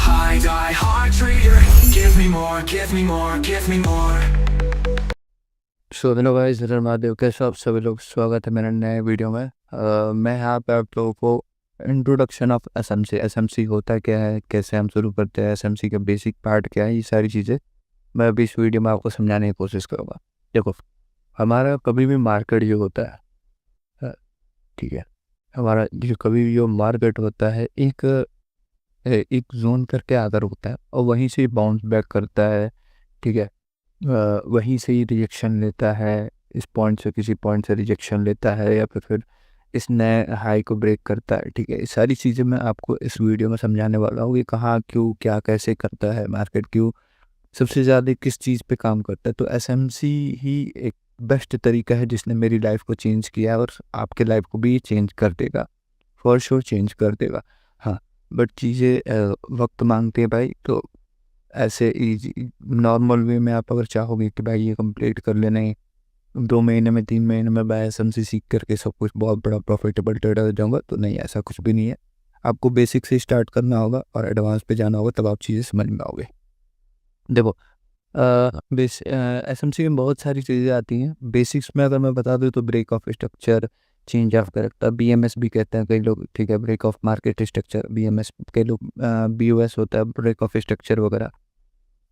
high, die hard trader. Give me more, give me more, give me more. So hello guys, Har Mahadev. कैसे हो आप सभी लोग? स्वागत है मेरे नए वीडियो में। मैं यहाँ पे आप लोगों को इंट्रोडक्शन ऑफ एसएमसी होता क्या है, कैसे हम शुरू करते हैं, एसएमसी का बेसिक पार्ट क्या है, ये सारी चीज़ें मैं अभी इस वीडियो में आपको समझाने की कोशिश करूँगा। देखो, हमारा कभी भी मार्केट जो होता है, अ, ठीक है, हमारा जो कभी भी जो मार्केट होता है एक जोन करके आकर होता है और वहीं से बाउंस बैक करता है। ठीक है, वहीं से ही रिजेक्शन लेता है, इस पॉइंट से किसी पॉइंट से रिजेक्शन लेता है या फिर इस नए हाई को ब्रेक करता है। ठीक है, ये सारी चीज़ें मैं आपको इस वीडियो में समझाने वाला हूँ। ये कहाँ, क्यों, क्या, कैसे करता है मार्केट, क्यों सबसे ज़्यादा किस चीज़ पे काम करता है। तो एसएमसी ही एक बेस्ट तरीका है जिसने मेरी लाइफ को चेंज किया और आपके लाइफ को भी चेंज कर देगा, फॉर श्योर चेंज कर देगा। हाँ, बट चीज़ें वक्त मांगती है भाई। तो ऐसे इजी नॉर्मल वे में आप अगर चाहोगे कि भाई ये कंप्लीट कर लेना है 2 महीने में, 3 महीने में, मैं एसएमसी सीख करके सब कुछ बहुत बड़ा प्रॉफिटेबल ट्रेडर हो जाऊंगा, तो नहीं, ऐसा कुछ भी नहीं है। आपको बेसिक से स्टार्ट करना होगा और एडवांस पे जाना होगा, तब आप चीज़ें समझ में आओगे। देखो, एसएमसी में बहुत सारी चीज़ें आती हैं। बेसिक्स में अगर मैं बता दूँ तो break of structure, change of character, BMS भी कहते हैं कई लोग। ठीक है, break of market structure, BMS, कई लोग बीओएस होता है, ब्रेक ऑफ स्ट्रक्चर वगैरह,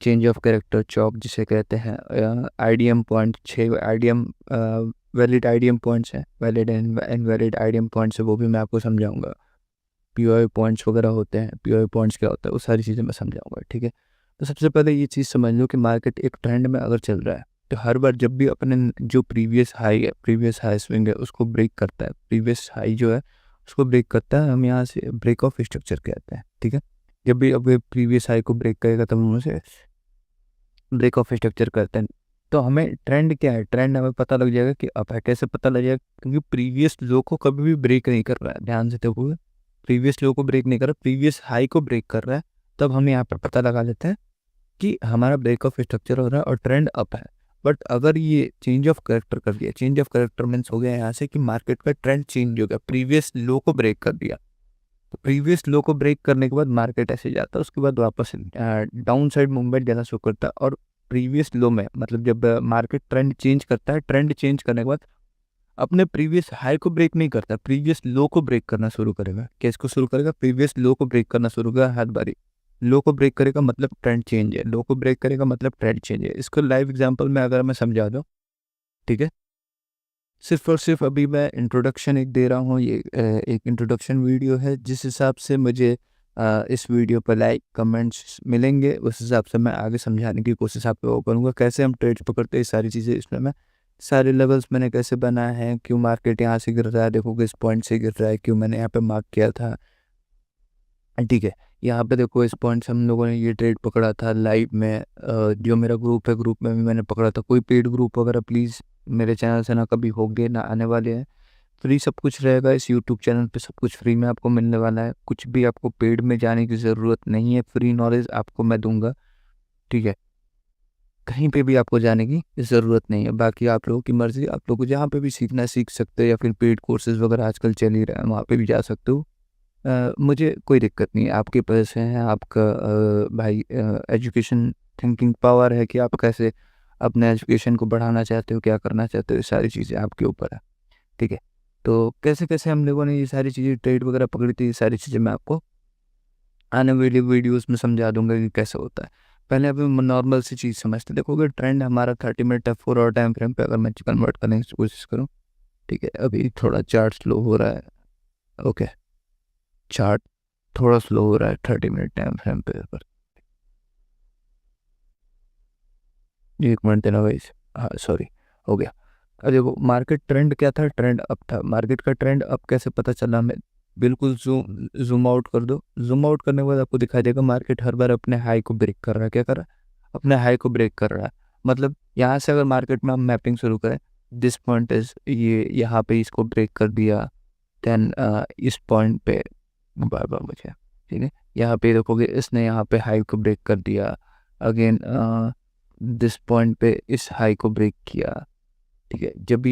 चेंज ऑफ कैरेक्टर, चॉप जिसे कहते हैं, IDM point, 6 IDM valid IDM points हैं, valid and invalid IDM points है, वो भी मैं आपको समझाऊंगा। पीओआई पॉइंट्स वगैरह होते हैं, पीओआई पॉइंट्स क्या होता है, वो सारी चीज़ें मैं समझाऊंगा। ठीक है, तो सबसे पहले ये चीज़ समझ लो कि मार्केट एक ट्रेंड में अगर चल रहा है तो हर बार जब भी अपने जो प्रीवियस हाई है, प्रीवियस हाई स्विंग है, उसको ब्रेक करता है, प्रीवियस हाई जो है उसको ब्रेक करता है, हम यहाँ से ब्रेक ऑफ स्ट्रक्चर कहते हैं। ठीक है, जब भी अब प्रीवियस हाई को ब्रेक करेगा तब हम उसे ब्रेक ऑफ स्ट्रक्चर करते हैं। तो हमें ट्रेंड क्या है, ट्रेंड हमें पता लग जाएगा कि अब है। कैसे पता लग जाएगा? क्योंकि प्रीवियस लो को कभी भी ब्रेक नहीं कर रहा है, ध्यान से देखोगे, प्रीवियस लो को ब्रेक नहीं कर रहा, प्रीवियस हाई को ब्रेक कर रहा है, तब हम यहाँ पर पता लगा लेते हैं कि हमारा ब्रेक ऑफ स्ट्रक्चर हो रहा है और ट्रेंड अप है। बट अगर ये चेंज ऑफ करेक्टर कर दिया, चेंज ऑफ करेक्टर मीन्स हो गया यहाँ से कि मार्केट का ट्रेंड चेंज हो गया, प्रीवियस लो को ब्रेक कर दिया। तो प्रीवियस लो को ब्रेक करने के बाद मार्केट ऐसे जाता है, उसके बाद वापस डाउन साइड मूवमेंट जाना शुरू करता है। और प्रीवियस लो में मतलब जब मार्केट ट्रेंड चेंज करता है, ट्रेंड चेंज करने के बाद अपने प्रीवियस हाई को ब्रेक नहीं करता, प्रीवियस लो को ब्रेक करना शुरू करेगा। किसको शुरू करेगा? प्रीवियस लो को ब्रेक करना शुरू करेगा हर बारी। लो को ब्रेक करेगा मतलब ट्रेंड चेंज है, लो को ब्रेक करेगा मतलब ट्रेंड चेंज है। इसको लाइव एग्जांपल में अगर मैं समझा दूँ, ठीक है, सिर्फ और सिर्फ अभी मैं इंट्रोडक्शन एक दे रहा हूँ, ये एक इंट्रोडक्शन वीडियो है। जिस हिसाब से मुझे इस वीडियो पर लाइक कमेंट्स मिलेंगे, उस हिसाब से मैं आगे समझाने की कोशिश आप लोगों को करूँगा। कैसे हम ट्रेड पकड़ते हैं, सारी चीज़ें इसमें मैं सारे लेवल्स मैंने कैसे बनाए हैं, क्यों मार्केट यहाँ से गिर रहा है, देखो किस पॉइंट से गिर रहा है, क्यों मैंने यहाँ पे मार्क किया था। ठीक है, यहाँ पे देखो इस पॉइंट से हम लोगों ने ये ट्रेड पकड़ा था लाइव में। जो मेरा ग्रुप है, ग्रुप में भी मैंने पकड़ा था। कोई पेड ग्रुप वगैरह प्लीज़ मेरे चैनल से ना कभी होंगे ना आने वाले हैं। फ्री सब कुछ रहेगा इस यूट्यूब चैनल पे, सब कुछ फ्री में आपको मिलने वाला है। कुछ भी आपको पेड में जाने की ज़रूरत नहीं है, फ्री नॉलेज आपको मैं दूंगा। ठीक है, कहीं पे भी आपको जाने की ज़रूरत नहीं है। बाकी आप लोगों की मर्ज़ी, आप लोग को जहाँ पे भी सीखना है सीख सकते हो, या फिर पेड कोर्सेज़ वगैरह आजकल चल ही रहा है, वहाँ पे भी जा सकते हो। मुझे कोई दिक्कत नहीं है, आपके पैसे हैं, आपका भाई एजुकेशन थिंकिंग पावर है कि आप कैसे अपने एजुकेशन को बढ़ाना चाहते हो, क्या करना चाहते हो, ये सारी चीज़ें आपके ऊपर है। ठीक है, तो कैसे कैसे हम लोगों ने ये सारी चीज़ें ट्रेड वगैरह पकड़ी थी, ये सारी चीज़ें मैं आपको आने वाली वीडियोस में समझा दूंगा कि कैसे होता है। पहले अभी नॉर्मल सी चीज़ समझते, देखोगे ट्रेंड हमारा 30 मिनट है, 4 आवर टाइम फ्रेम पे अगर मैं कन्वर्ट करने की कोशिश करूँ। ठीक है, अभी थोड़ा चार्ट स्लो हो रहा है। ओके, चार्ट थोड़ा स्लो हो रहा है 30 मिनट टाइम फ्रेम पे पर। 1 मिनट देना भाई। हाँ सॉरी, हो गया। अब देखो मार्केट ट्रेंड क्या था, ट्रेंड अप था। मार्केट का ट्रेंड अप कैसे पता चला हमें? बिल्कुल जूम आउट कर दो। जूम आउट करने के बाद आपको दिखाई देगा मार्केट हर बार अपने हाई को ब्रेक कर रहा है। क्या कर रहा है? अपने हाई को ब्रेक कर रहा है। मतलब यहाँ से अगर मार्केट में हम मैपिंग शुरू करें, दिस पॉइंट इज, ये यहाँ पे इसको ब्रेक कर दिया, देन इस पॉइंट पे बार बार मुझे, ठीक है, यहाँ पे देखोगे इसने यहाँ पे हाई को ब्रेक कर दिया, अगेन दिस पॉइंट पे इस हाई को ब्रेक किया। ठीक है, जब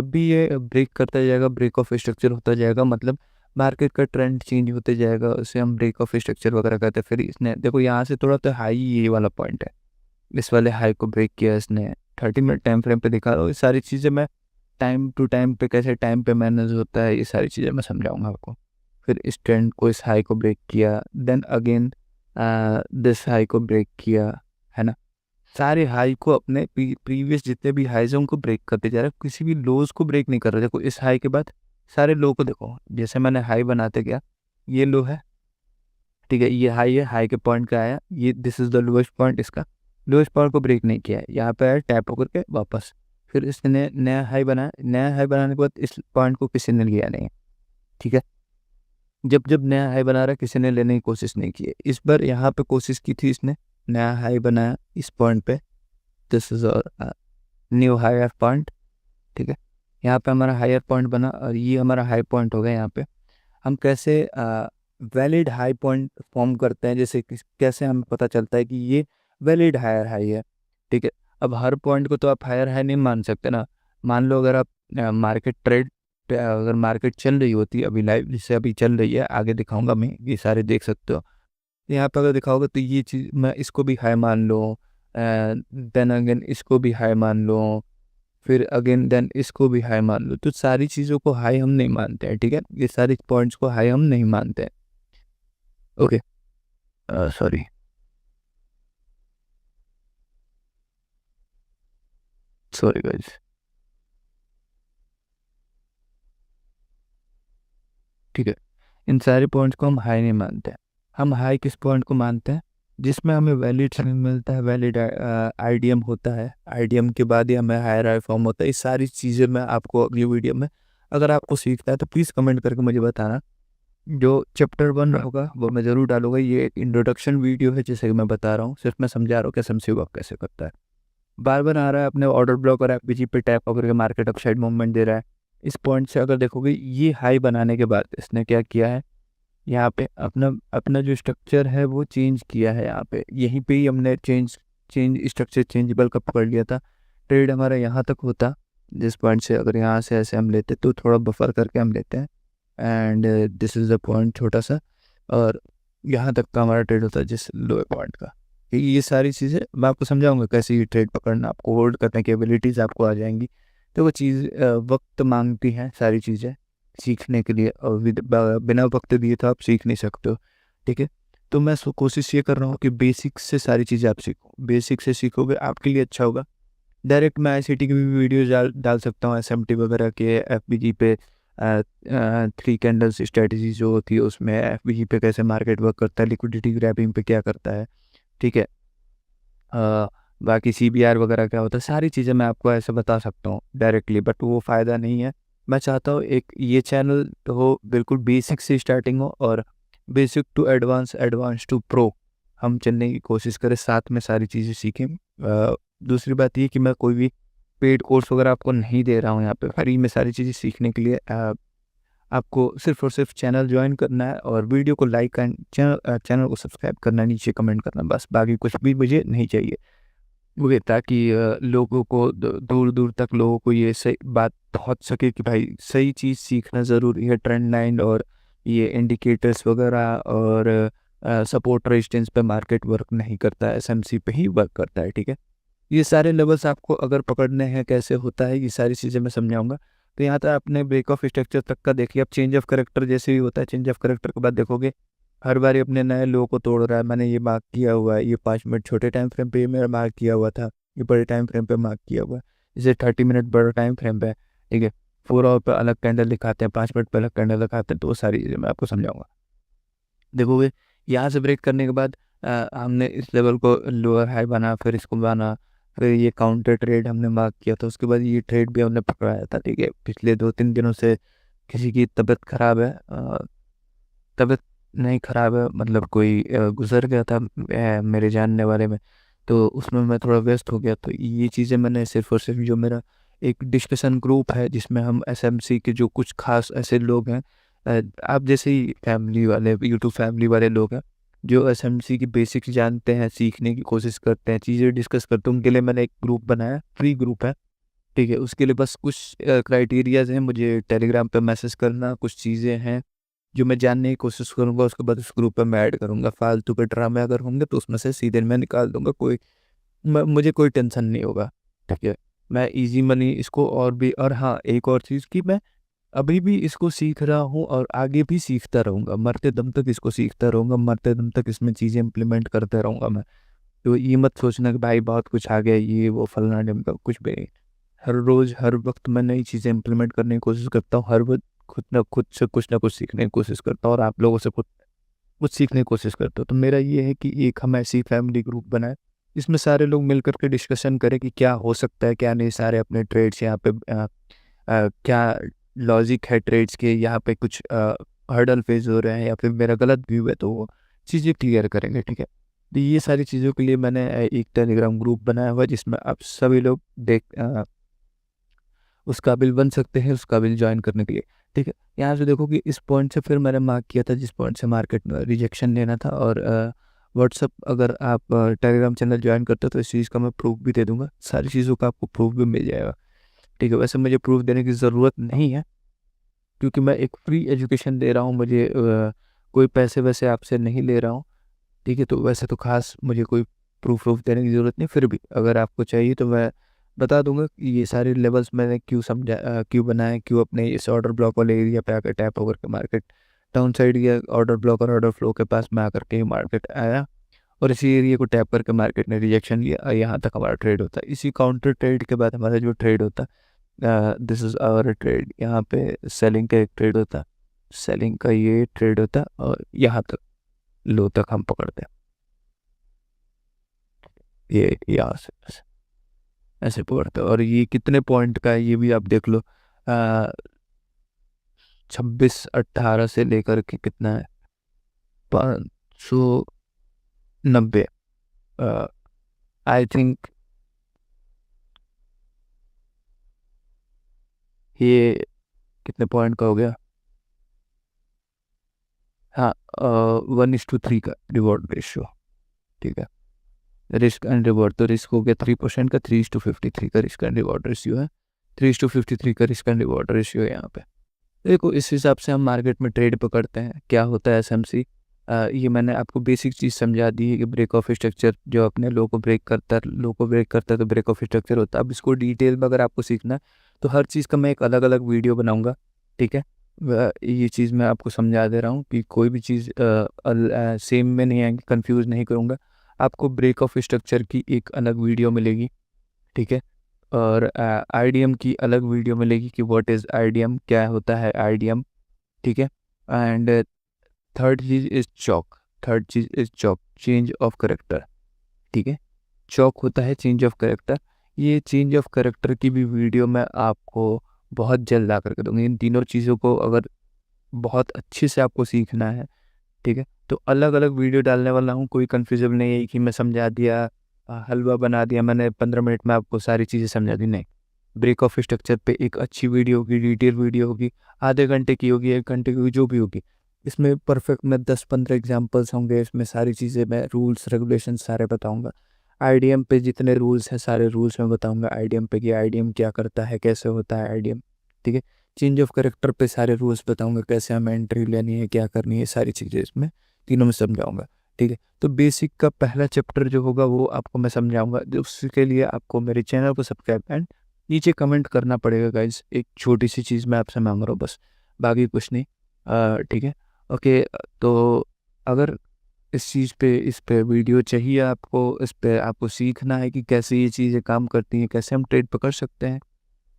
भी ये ब्रेक करता जाएगा, ब्रेक ऑफ स्ट्रक्चर होता जाएगा, मतलब मार्केट का ट्रेंड चेंज होते जाएगा, उसे हम ब्रेक ऑफ स्ट्रक्चर वगैरह कहते हैं। फिर इसने देखो यहाँ से थोड़ा तो हाई ये वाला पॉइंट है, इस वाले हाई को ब्रेक किया इसने, 30 मिनट टाइम फ्रेम पे दिखा रहा हूँ। ये सारी चीज़ें मैं टाइम टू टाइम पे कैसे टाइम पे मैनेज होता है, ये सारी चीज़ें मैं समझाऊंगा आपको। फिर इस ट्रेंड को, इस हाई को ब्रेक किया, देन अगेन दिस हाई को ब्रेक किया, है ना। सारे हाई को अपने प्रीवियस जितने भी हाईज हैं उनको ब्रेक करते जा रहे हैं, किसी भी लोज को ब्रेक नहीं कर रहे। देखो इस हाई के बाद सारे लो को देखो, जैसे मैंने हाई बनाते गया, ये लो है, ठीक है, ये हाई है, हाई के पॉइंट का आया, ये this is the lowest point, इसका लोएस्ट पॉइंट को ब्रेक नहीं किया है, यहाँ पे आया टैप होकर के वापस। फिर इसने नया हाई बनाया, नया हाई बनाने के बाद इस पॉइंट को किसी ने लिया नहीं है, ठीक है। जब जब नया हाई बना रहा है, किसी ने लेने की कोशिश नहीं की है। इस बार यहाँ पे कोशिश की थी इसने, नया हाई बनाया इस पॉइंट पे, this is new hire point, ठीक है। यहाँ पे हमारा हायर पॉइंट बना और ये हमारा हाई पॉइंट हो गया। यहाँ पे हम कैसे वैलिड हाई पॉइंट फॉर्म करते हैं, जैसे कैसे हमें पता चलता है कि ये वैलिड हायर हाई है, ठीक है। अब हर पॉइंट को तो आप हायर हाई नहीं मान सकते ना। मान लो अगर आप मार्केट ट्रेड पे, अगर मार्केट चल रही होती है अभी लाइव, जिससे अभी चल रही है, आगे दिखाऊंगा मैं, ये सारे देख सकते हो। यहाँ पे अगर दिखाओगे तो ये चीज़ मैं इसको भी हाई मान लो, देन अगेन इसको भी हाई मान लो, फिर अगेन देन इसको भी हाई मान लो। तो सारी चीज़ों को हाई हम नहीं मानते हैं, ठीक है। ये सारी पॉइंट्स को हाई हम नहीं मानते हैं, ओके। सॉरी, सॉरी गाइस, ठीक है। इन सारे पॉइंट्स को हम हाई नहीं मानते हैं। हम हाई किस पॉइंट को मानते हैं, जिसमें हमें वैलिड सिग्नल मिलता है, वैलिड आईडीएम होता है, आईडीएम के बाद ही हमें हायर हाई फॉर्म होता है। ये सारी चीज़ें मैं आपको अगली वीडियो में, अगर आपको सीखना है तो प्लीज़ कमेंट करके मुझे बताना। जो चैप्टर 1 होगा वो मैं ज़रूर डालूंगा। ये एक इंट्रोडक्शन वीडियो है, जैसे कि मैं बता रहा हूँ, सिर्फ मैं समझा रहा हूँ कि एसएमसी वर्क कैसे करता है। बार बार आ रहा है अपने ऑर्डर ब्लॉक और एफबीजी पे टैप होकर के मार्केट अपसाइड मूवमेंट दे रहा है। इस पॉइंट से अगर देखोगे, ये हाई बनाने के बाद इसने क्या किया है, यहाँ पे अपना अपना जो स्ट्रक्चर है वो चेंज किया है। यहाँ पे यहीं पे ही हमने चेंज चेंज स्ट्रक्चर चेंजेबल का पकड़ लिया था। ट्रेड हमारा यहाँ तक होता, जिस पॉइंट से अगर यहाँ से ऐसे हम लेते तो थोड़ा बफर करके हम लेते हैं, and this is the point छोटा सा, और यहाँ तक का हमारा ट्रेड होता है जिस लोअर पॉइंट का। ये सारी चीज़ें मैं आपको समझाऊंगा कैसे ये ट्रेड पकड़ना, आपको होल्ड करने की एबिलिटीज़ आपको आ जाएंगी। तो वो चीज़ वक्त मांगती हैं सारी चीज़ें सीखने के लिए, और बिना वक्त दिए तो आप सीख नहीं सकते हो, ठीक है। तो मैं कोशिश ये कर रहा हूँ कि बेसिक्स से सारी चीज़ें आप सीखो, बेसिक से सीखोगे आपके लिए अच्छा होगा। डायरेक्ट मैं आईसीटी की भी वीडियोज डाल डाल सकता हूँ, एसएमटी वगैरह के, एफबीजी पे 3 कैंडल्स स्ट्रेटजी जो होती है उसमें, एफबीजी पे कैसे मार्केट वर्क करता है, लिक्विडिटी ग्रैबिंग पे क्या करता है, ठीक है। बाकी सीबीआर वगैरह क्या होता है, सारी चीज़ें मैं आपको ऐसे बता सकता हूँ डायरेक्टली, बट वो फ़ायदा नहीं है। मैं चाहता हूँ एक ये चैनल हो बिल्कुल बेसिक से स्टार्टिंग हो, और basic to advance, advance to pro हम चलने की कोशिश करें, साथ में सारी चीज़ें सीखें। दूसरी बात ये कि मैं कोई भी पेड कोर्स वगैरह आपको नहीं दे रहा हूँ, यहाँ पे फ्री में सारी चीज़ें सीखने के लिए आपको सिर्फ और सिर्फ चैनल ज्वाइन करना है, और वीडियो को लाइक एंड चैनल को सब्सक्राइब करना है, नीचे कमेंट करना, बस बाकी कुछ भी मुझे नहीं चाहिए। वो ये ताकि लोगों को दूर दूर तक लोगों को ये सही बात पहुंच सके कि भाई सही चीज़ सीखना ज़रूरी है। ट्रेंड लाइन और ये इंडिकेटर्स वगैरह और सपोर्ट रेजिस्टेंस पे मार्केट वर्क नहीं करता है, एसएमसी पे ही वर्क करता है, ठीक है। ये सारे लेवल्स आपको अगर पकड़ने हैं, कैसे होता है, ये सारी चीज़ें मैं समझाऊंगा। तो यहाँ तक आपने ब्रेक ऑफ स्ट्रक्चर तक का देखिए। अब चेंज ऑफ करेक्टर जैसे भी होता है, चेंज ऑफ करेक्टर के बाद देखोगे हर बार अपने नए लो को तोड़ रहा है। मैंने ये मार्क किया हुआ है, ये 5 मिनट छोटे टाइम फ्रेम पे मेरा मार्क किया हुआ था, ये बड़े टाइम फ्रेम पे मार्क किया हुआ है। जैसे 30 मिनट बड़ा टाइम फ्रेम पे है, ठीक है, 4 आवर पे अलग कैंडल दिखाते हैं, 5 मिनट पे अलग कैंडल दिखाते हैं, तो वो सारी चीज़ें मैं आपको समझाऊंगा। देखोगे यहाँ से ब्रेक करने के बाद हमने इस लेवल को लोअर हाई बना, फिर इसको बना, फिर ये काउंटर ट्रेड हमने मार्क किया था, उसके बाद ये ट्रेड भी हमने पकड़ाया था, ठीक है। पिछले 2-3 दिनों से किसी की तबीयत खराब है, तबीयत नहीं खराब है, मतलब कोई गुजर गया था मेरे जानने वाले में, तो उसमें मैं थोड़ा व्यस्त हो गया। तो ये चीज़ें मैंने सिर्फ और सिर्फ जो मेरा एक डिस्कशन ग्रुप है, जिसमें हम एसएमसी के जो कुछ खास ऐसे लोग हैं, आप जैसे ही फैमिली वाले, यूट्यूब फैमिली वाले लोग हैं जो एसएमसी की बेसिक्स जानते हैं, सीखने की कोशिश करते हैं, चीज़ें डिस्कस करते हैं, उनके लिए मैंने एक ग्रुप बनाया, फ्री ग्रुप है, ठीक है। उसके लिए बस कुछ क्राइटेरियाज हैं, मुझे टेलीग्राम पे मैसेज करना, कुछ चीज़ें हैं जो मैं जानने की कोशिश करूँगा उसके बाद उस ग्रुप पे मैं ऐड करूँगा। फालतू के ड्रामे अगर होंगे तो उसमें से सीधे मैं निकाल दूँगा, मुझे कोई टेंशन नहीं होगा, ठीक है। मैं ईज़ी मनी इसको और भी, और हाँ, एक और चीज़ कि मैं अभी भी इसको सीख रहा हूँ और आगे भी सीखता रहूँगा, मरते दम तक इसको सीखता रहूँगा, मरते दम तक इसमें चीज़ें इम्प्लीमेंट करता रहूँगा मैं। तो ये मत सोचना कि भाई बहुत कुछ आ गया, ये वो फलाना-ढिमका, कुछ भी नहीं। हर रोज़, हर वक़्त मैं नई चीज़ें इम्प्लीमेंट करने की कोशिश करता हूँ, हर वक़्त खुद से कुछ ना कुछ सीखने की कोशिश करता हूँ और आप लोगों से कुछ सीखने की कोशिश करता हूँ। तो मेरा ये है कि एक हम ऐसी फैमिली ग्रुप बनाएँ, जिसमें सारे लोग मिल कर के डिस्कशन करें कि क्या हो सकता है, क्या नहीं, सारे अपने ट्रेड्स यहाँ पे क्या लॉजिक है ट्रेड्स के, यहाँ पे कुछ हर्डल फेस हो रहे हैं या फिर मेरा गलत व्यू है, तो वो चीज़ें क्लियर करेंगे, ठीक है। तो ये सारी चीज़ों के लिए मैंने एक टेलीग्राम ग्रुप बनाया हुआ है जिसमें आप सभी लोग उस काबिल बन सकते हैं, उस काबिल ज्वाइन करने के लिए, ठीक है। यहाँ से देखो कि इस पॉइंट से फिर मैंने मार्क किया था जिस पॉइंट से मार्केट में रिजेक्शन लेना था, और व्हाट्सअप अगर आप टेलीग्राम चैनल ज्वाइन करते हो तो इस चीज़ का मैं प्रूफ भी दे दूँगा, सारी चीज़ों का आपको प्रूफ भी मिल जाएगा, ठीक है। वैसे मुझे प्रूफ देने की ज़रूरत नहीं है क्योंकि मैं एक फ्री एजुकेशन दे रहा हूँ, मुझे कोई पैसे वैसे आपसे नहीं ले रहा हूँ, ठीक है। तो वैसे तो ख़ास मुझे कोई प्रूफ वूफ देने की ज़रूरत नहीं, फिर भी अगर आपको चाहिए तो मैं बता दूँगा कि ये सारे लेवल्स मैंने क्यों बनाए, क्यों अपने इस ऑर्डर ब्लॉक वाले एरिया पे आकर टैप होकर के मार्केट डाउन साइड या ऑर्डर ब्लॉक और ऑर्डर फ्लो के पास में आकर के मार्केट आया, और इसी एरिया को टैप करके मार्केट ने रिजेक्शन लिया और यहाँ तक हमारा ट्रेड होता है। इसी काउंटर ट्रेड के बाद हमारा जो ट्रेड होता है, दिस इज़ आवर ट्रेड, यहाँ पे सेलिंग का एक ट्रेड होता है, सेलिंग का ये ट्रेड होता है और यहाँ तक लो तक हम पकड़ते हैं, ये यहाँ से ऐसे पकड़ते हैं। और ये कितने पॉइंट का है ये भी आप देख लो, 26-18 से लेकर के कितना है, 590, आई थिंक ये कितने पॉइंट का हो गया, हाँ, 1:3 का रिवॉर्ड रेशियो, ठीक है। रिस्क एंड रिवॉर्ड, तो रिस्क हो गया 3% का, 3:53 का रिस्क एंड रिवॉर्ड रेशियो है, 3:53 का रिस्क एंड रिवॉर्ड रेशियो है यहाँ पे। देखो इस हिसाब से हम मार्केट में ट्रेड पकड़ते हैं, क्या होता है एसएमसी। ये मैंने आपको बेसिक चीज़ समझा दी है कि ब्रेक ऑफ स्ट्रक्चर जो अपने लो को ब्रेक करता है, लो को ब्रेक करता है तो ब्रेक ऑफ स्ट्रक्चर होता है। अब इसको डिटेल में अगर आपको सीखना है तो हर चीज़ का मैं एक अलग अलग वीडियो बनाऊंगा, ठीक है। ये चीज़ मैं आपको समझा दे रहा हूँ कि कोई भी चीज़ सेम में नहीं आएंगी, कंफ्यूज नहीं करूँगा। आपको ब्रेक ऑफ स्ट्रक्चर की एक अलग वीडियो मिलेगी, ठीक है, और आईडीएम की अलग वीडियो मिलेगी कि व्हाट इज़ आईडीएम, क्या होता है आईडीएम, ठीक है। And third cheese is chalk, change of character, ठीक है। चॉक होता है चेंज ऑफ करेक्टर, ये चेंज ऑफ करेक्टर की भी वीडियो मैं आपको बहुत जल्द ला करके दूंगी। इन तीनों चीज़ों को अगर बहुत अच्छे से आपको सीखना है, ठीक है, तो अलग अलग वीडियो डालने वाला हूँ। कोई कन्फ्यूजन नहीं है कि मैं समझा दिया, हलवा बना दिया मैंने 15 मिनट में आपको सारी चीज़ें समझा दी, नहीं। ब्रेक ऑफ स्ट्रक्चर पे एक अच्छी वीडियो होगी, डिटेल वीडियो होगी, आधे घंटे की होगी, 1 घंटे की होगी, जो भी होगी। इसमें परफेक्ट मैं 10-15 एग्जांपल्स होंगे, इसमें सारी चीज़ें मैं रूल्स रेगुलेशन सारे बताऊंगा। आईडीएम पे जितने रूल्स हैं सारे रूल्स मैं बताऊंगा आईडीएम पे, कि आईडीएम क्या करता है, कैसे होता है आईडीएम, ठीक है। चेंज ऑफ करेक्टर पे सारे रूल्स बताऊंगा, कैसे हमें एंट्री लेनी है, क्या करनी है, सारी चीज़ें इसमें तीनों में समझाऊंगा, ठीक है। तो बेसिक का पहला चैप्टर जो होगा वो आपको मैं समझाऊंगा, उसके लिए आपको मेरे चैनल को सब्सक्राइब एंड नीचे कमेंट करना पड़ेगा गाइज। एक छोटी सी चीज़ मैं आपसे मांग रहा हूँ बस, बाकी कुछ नहीं, ठीक है। ओके, तो अगर इस पे वीडियो चाहिए आपको, इस पे आपको सीखना है कि कैसे ये चीज़ें काम करती हैं, कैसे हम ट्रेड पकड़ सकते हैं,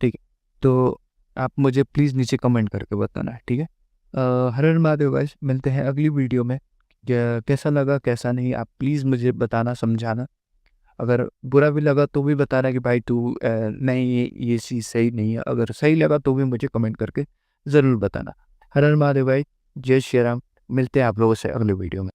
ठीक है, तो आप मुझे प्लीज़ नीचे कमेंट करके बताना है, ठीक है। हर हर महादेव गाइस, मिलते हैं अगली वीडियो में। कैसा लगा कैसा नहीं आप प्लीज़ मुझे बताना, समझाना। अगर बुरा भी लगा तो भी बताना कि भाई तू नहीं ये चीज़ सही नहीं है, अगर सही लगा तो भी मुझे कमेंट करके ज़रूर बताना। हर हर महादेव भाई, जय श्री राम। मिलते हैं आप लोगों से अगले वीडियो में।